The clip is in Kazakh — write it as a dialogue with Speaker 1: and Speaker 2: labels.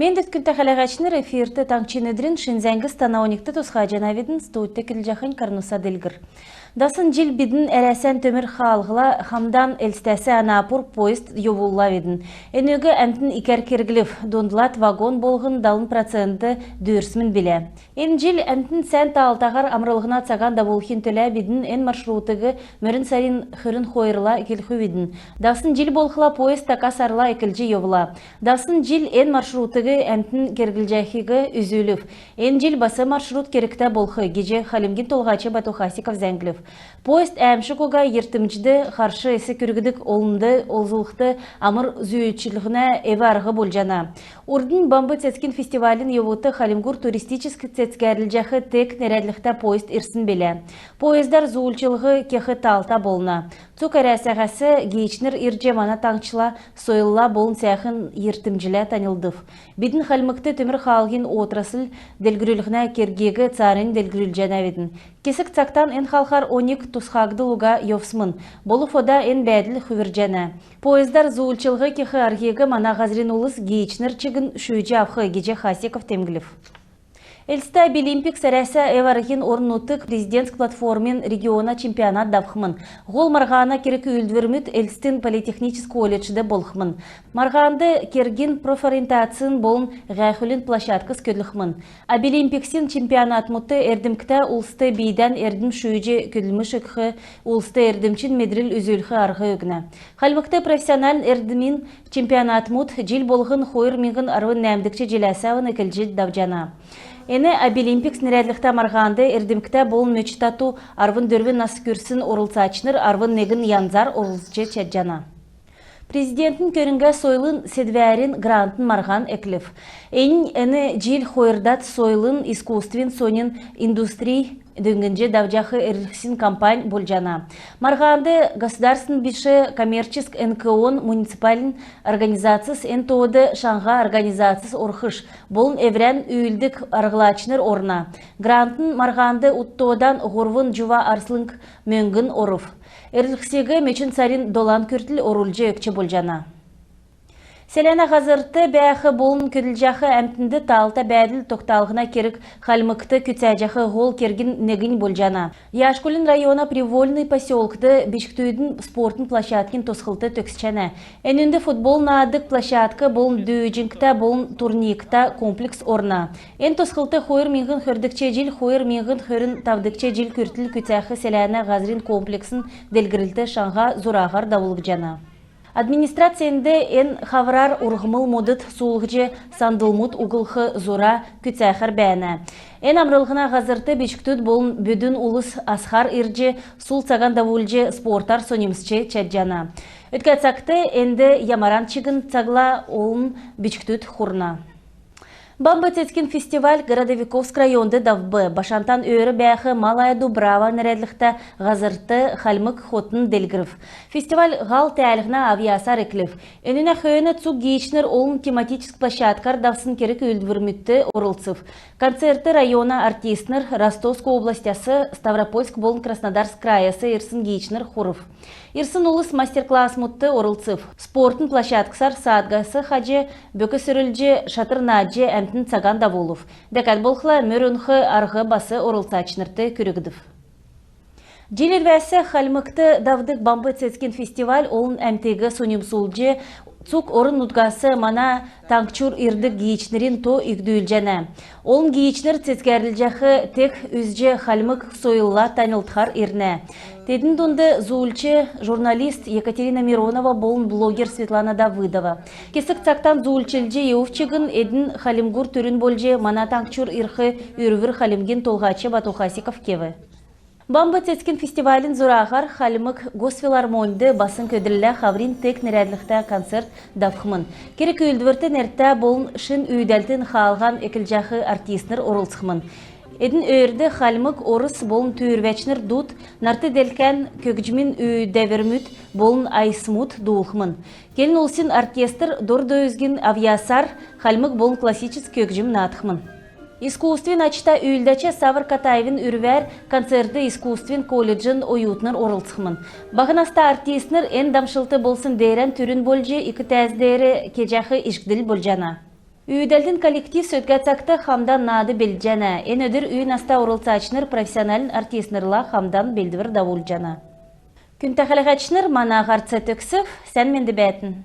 Speaker 1: Мен дүткінті қалағачыныр эфирті таңчынедрін Шинзәңгі станауникті тұсқа жанавидін стуытты кілжақын карнуса делгір. Дасын жил бидін әрәсән төмір қалғыла хамдан әлстәсі анапур поезд йовулла ведін. Өнөгі әмтін икер кергілів дондылат вагон болғын далын проценті дөрсмін біле. Ен жил әмтін сән таалтағар амрылғына цаган дабулхин төлә бидін ен маршрутыгы мөрін сарин хырын хойырла келху ведін. Дасын жил болғыла поезд такасарла екілжі йовула. Дасын жил ен маршрутыгы әмтін кергілжәхігі үзілів. Ен жил басы маршрут керекті болғы геже халимгин толғачы Батухасиков зәңгілів. Поезд әмшікуға ертімжді қаршы әсі күргідік олынды, олзылықты амыр зүйетшілігіне әві арғы болжана. Урдың бамбы цецкин фестивалін евуты халимгур туристическі цецкәрілжәхі тек нәрәдліқті поезд ирсін белі. Поездар зуылчылығы кехі талта болына. Цук әрәсәғәсі гейчнер ирджемана таңчыла сойылла болын сәхін ертімжілі танылдыв. Бидін халмықты төмір қалғын отрасыл делгірілігіне кергегі царын делгірілжәна ведін. Кесік цақтан ен халқар 12 тұсқағды луға йовсмын. Болу фода ен бәділ хүвіржәна. Поездар зуылчылығы кехі архегі мана ғазрин улыс гейчнер чігін шүйджі авхы геже Хасиков темгілів. Эльста Олимпик сәрәсі әварығын орнутық президентск платформен региона чемпионат давхмын. Гол марғана керекі үлдвірміт Эльстин политехнический колледжді болхмын. Марғанды кергін профориентациян болын ғайхулин площадкыз көділіхмын. Олимпиксин чемпионат мұтты әрдімкті ұлсты бейден әрдім шүйже көділмішіқі ұлсты әрдімчин медрил үзілхі арғы өгіні. Халмықты профессионал әрдімін чемпионат мұт жил болғын хойыр меңгін арвын нәмдікчі желәсауын әкілжет давжана. Эне Олимпикс нерәдлікті марғанды әрдімкті болын мөчтату арвын дөрвін наскүрсін орылсачыныр арвын негін янзар орылсчы чәджана. Президенттің көрінгі сойлын седвәрін грантын марған әкілів. Әні жил хойырдат сойлын искусствен сонен индустрий дөңгінже давжақы әріксін компань болжана. Марғанды государствен біші коммерческ НКОн муниципалин организацияс НТОды шаңға организацияс орхыш болын әврән үйілдік арғылачыныр орна. Грантын марғанды ұттодан ғорвын жува арслынг мөңгін орыв. Әрліксегі мечін сарин долан көртіл орулжы өкче болжана. Селена ғазырты бәйхі болын көділжақы әмтінді талта бәділ тоқталғына керік қалмықты күтсәжақы ғол кергін негін болжана. Яшкулин района Привольный поселкті бешіктүйдің спортын площадкин тосқылты төксчәні. Әнінді футбол наадық площадкы болын дөйджінкті болын турникта комплекс орна. Ән тосқылты хойыр меңгін хүрдікче жил, хойыр меңгін хүрін тавдықче жил күртіл күтсәқі Селена ғазрин комплексін делгірілті шаңға зұрағар дауылып жана. Администрацияңды ен хаврар урғымыл модыт суылғычы сандылмут уғылғы зора күтсәхір бәні. Ен амрылғына ғазырты бешіктүд болын бүдін улыс асхар ирджі сул цаган давулжы спортар сонимсчы чәджана. Өткәтсақты әнді ямаран чығын цагла олын бешіктүд хурна. Бамбы цецкин фестиваль Городовиковск районды давбы. Башантан өрі бәхі Малая Дубрава нәрәдліқті ғазырты халмык хотын делгірів. Фестиваль ғал тәліғна авиасар еклів. Өніне хүйіні цук гейчнер олын тематическ площадкар давсын керік үлдвірмітті орылцыв. Концерты района артистнер Ростовск областясы Ставропольск болын Краснодарск краясы ирсын гейчнер хурыв. Ирсын улыс мастер-класс мұтты орылцыв. Спортын площадксар саатгасы хажы бөкі сүрілжі шатырнаджы әмтін цаган давулов. Дәкәт болқыла мөрінхі арғы басы орылсачнырты күрігдів. Желер вәсі халмықты давдық бамбы цецкин фестиваль олын әмтегі сонымсулжы цук орын нутгасы мана таңчур ирдік гейчнерин то игдүлжәні. Олын гейчнер цецкәрілжәхі тек үзжі халмык сойылла танылтхар ирне. Тедін донды зуылчы журналист Екатерина Миронова болын блогер Светлана Давыдова. Кесік цақтан зуылчылжы еуфчігін едін халимгур түрін болжы мана таңчур ирхы үрвір халимген толғачы Батухасиков кеві. Бамбы цецкин фестивалін зұрағар халимык госфилармонды басын көдірілі хаврин тек нерәдліқті концерт давқымын. Керек үлдвірті нәртті болын шын үйдәлтін қалған екілжақы артистнер орылсықмын. Эдін өрді халмык орыс болын түйірвәчнер дұт, нарты делкен көкжімін үйдәвермүт болын айсмут дуылхмын. Келін олсын оркестр дорды өзген авиасар халмык болын классичес көкжім натықмын. Искусствен ачта үйілдәче Савр Катаевин үрвәр концерты искусствен колледжін ойутныр орылсықмын. Бағынаста артистнер ән дамшылты болсын дейрен түрін болжы, икі тәздері кежақы ішкділ болжана. Үйдәлдін коллектив сөткәтсакта хамдан нады белджана. Эн өдір үйін аста урылсачныр профессионалин артистнырла хамдан белдівір давулджана. Күнтәхіліғачныр мана ғарцы төксів, сән менді бәтін.